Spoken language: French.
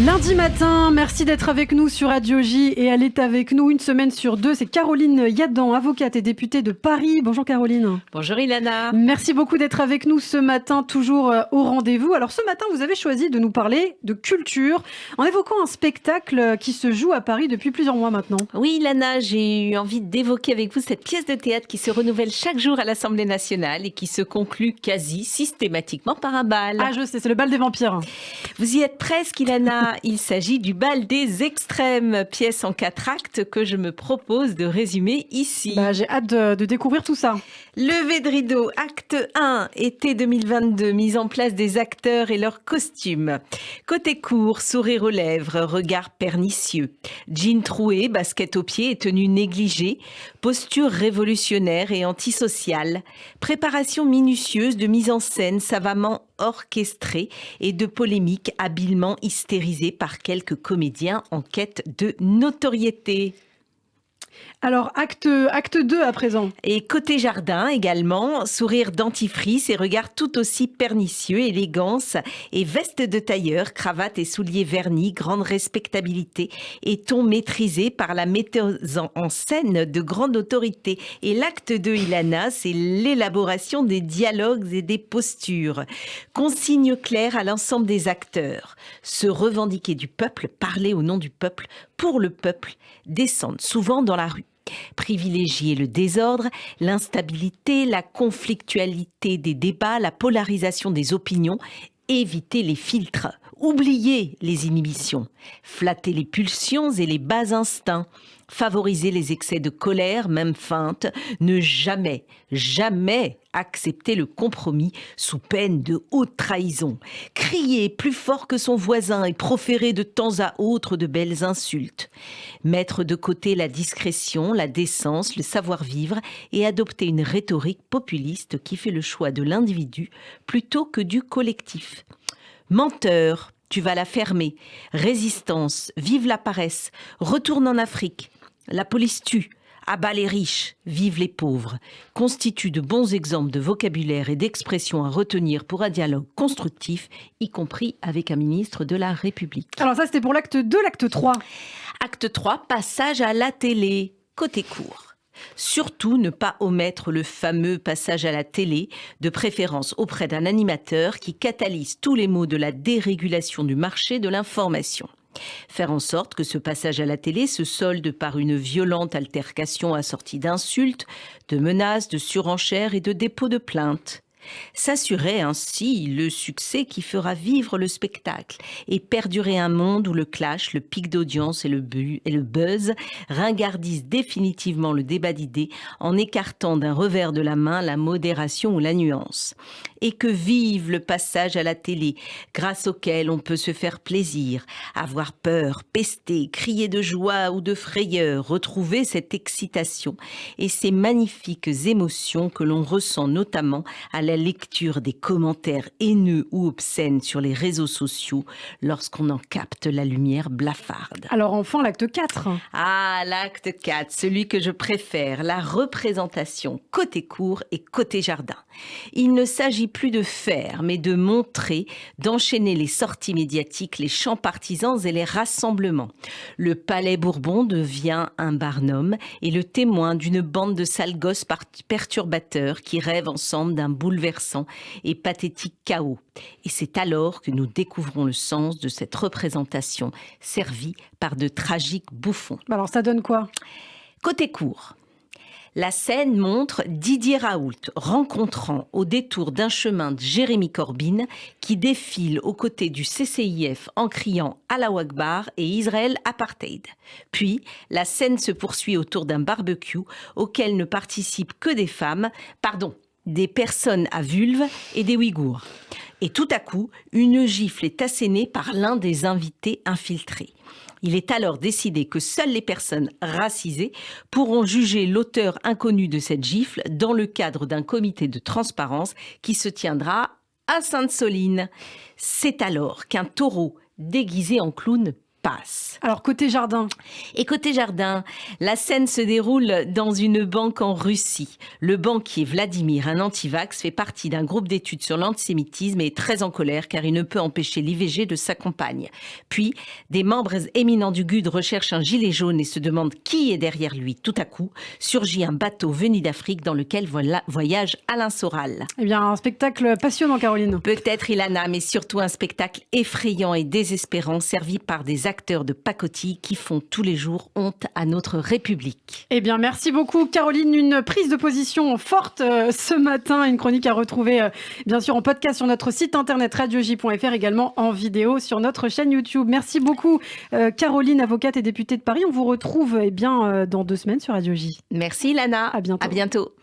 Lundi matin, merci d'être avec nous sur Radio J et elle est avec nous une semaine sur deux. C'est Caroline Yadan, avocate et députée de Paris. Bonjour Caroline. Bonjour Ilana. Merci beaucoup d'être avec nous ce matin, toujours au rendez-vous. Alors ce matin, vous avez choisi de nous parler de culture en évoquant un spectacle qui se joue à Paris depuis plusieurs mois maintenant. Oui Ilana, j'ai eu envie d'évoquer avec vous cette pièce de théâtre qui se renouvelle chaque jour à l'Assemblée nationale et qui se conclut quasi systématiquement par un bal. Ah je sais, c'est le bal des vampires. Vous y êtes presque Ilana. Il s'agit du bal des extrêmes, pièce en 4 actes que je me propose de résumer ici. J'ai hâte de découvrir tout ça. Levé de rideau, acte 1, été 2022, mise en place des acteurs et leurs costumes. Côté court, sourire aux lèvres, regard pernicieux. Jean troué, basket aux pieds et tenue négligée. Posture révolutionnaire et antisociale. Préparation minutieuse de mise en scène savamment orchestrée et de polémiques habilement hystérisées par quelques comédiens en quête de notoriété. Alors, acte 2 à présent. Et côté jardin également, sourire dentifrice et regard tout aussi pernicieux, élégance et veste de tailleur, cravate et souliers vernis, grande respectabilité et ton maîtrisé par la metteuse en scène de grande autorité. Et l'acte 2, Ilana, c'est l'élaboration des dialogues et des postures. Consigne claire à l'ensemble des acteurs. Se revendiquer du peuple, parler au nom du peuple, pour le peuple, descendre souvent dans la rue. Privilégier le désordre, l'instabilité, la conflictualité des débats, la polarisation des opinions, éviter les filtres, oublier les inhibitions, flatter les pulsions et les bas instincts, favoriser les excès de colère, même feinte, ne jamais accepter le compromis sous peine de haute trahison, crier plus fort que son voisin et proférer de temps à autre de belles insultes, mettre de côté la discrétion, la décence, le savoir-vivre et adopter une rhétorique populiste qui fait le choix de l'individu plutôt que du collectif. Menteur, tu vas la fermer. Résistance, vive la paresse, retourne en Afrique. La police tue, abat les riches, vive les pauvres, constituent de bons exemples de vocabulaire et d'expressions à retenir pour un dialogue constructif, y compris avec un ministre de la République. Alors ça, c'était pour l'acte 2, l'acte 3. Acte 3, passage à la télé, côté court. Surtout ne pas omettre le fameux passage à la télé, de préférence auprès d'un animateur qui catalyse tous les maux de la dérégulation du marché de l'information. Faire en sorte que ce passage à la télé se solde par une violente altercation assortie d'insultes, de menaces, de surenchères et de dépôts de plaintes. S'assurer ainsi le succès qui fera vivre le spectacle et perdurer un monde où le clash, le pic d'audience et le buzz ringardisent définitivement le débat d'idées en écartant d'un revers de la main la modération ou la nuance. Et que vive le passage à la télé, grâce auquel on peut se faire plaisir, avoir peur, pester, crier de joie ou de frayeur, retrouver cette excitation et ces magnifiques émotions que l'on ressent notamment à la lecture des commentaires haineux ou obscènes sur les réseaux sociaux lorsqu'on en capte la lumière blafarde. Alors enfin, l'acte 4. Ah, l'acte 4, celui que je préfère, la représentation côté court et côté jardin. Il ne s'agit plus de faire, mais de montrer, d'enchaîner les sorties médiatiques, les chants partisans et les rassemblements. Le Palais Bourbon devient un Barnum et le témoin d'une bande de sales gosses perturbateurs qui rêvent ensemble d'un bouleversant et pathétique chaos. Et c'est alors que nous découvrons le sens de cette représentation servie par de tragiques bouffons. Alors ça donne quoi ? Côté court. La scène montre Didier Raoult rencontrant au détour d'un chemin de Jérémy Corbyn qui défile aux côtés du CCIF en criant Allahu Akbar et Israël Apartheid. Puis, la scène se poursuit autour d'un barbecue auquel ne participent que des personnes à vulve et des Ouïghours. Et tout à coup, une gifle est assénée par l'un des invités infiltrés. Il est alors décidé que seules les personnes racisées pourront juger l'auteur inconnu de cette gifle dans le cadre d'un comité de transparence qui se tiendra à Sainte-Soline. C'est alors qu'un taureau déguisé en clown passe. Alors, côté jardin. Et côté jardin, la scène se déroule dans une banque en Russie. Le banquier Vladimir, un antivax, fait partie d'un groupe d'études sur l'antisémitisme et est très en colère car il ne peut empêcher l'IVG de sa compagne. Puis, des membres éminents du GUD recherchent un gilet jaune et se demandent qui est derrière lui. Tout à coup, surgit un bateau venu d'Afrique dans lequel voyage Alain Soral. Eh bien, un spectacle passionnant, Caroline. Peut-être Ilana, mais surtout un spectacle effrayant et désespérant, servi par des acteurs de pacotille qui font tous les jours honte à notre République. Eh bien, merci beaucoup, Caroline. Une prise de position forte ce matin. Une chronique à retrouver, bien sûr, en podcast sur notre site internet radioj.fr, également en vidéo sur notre chaîne YouTube. Merci beaucoup, Caroline, avocate et députée de Paris. On vous retrouve dans 2 semaines sur Radio J. Merci Ilana. À bientôt. À bientôt.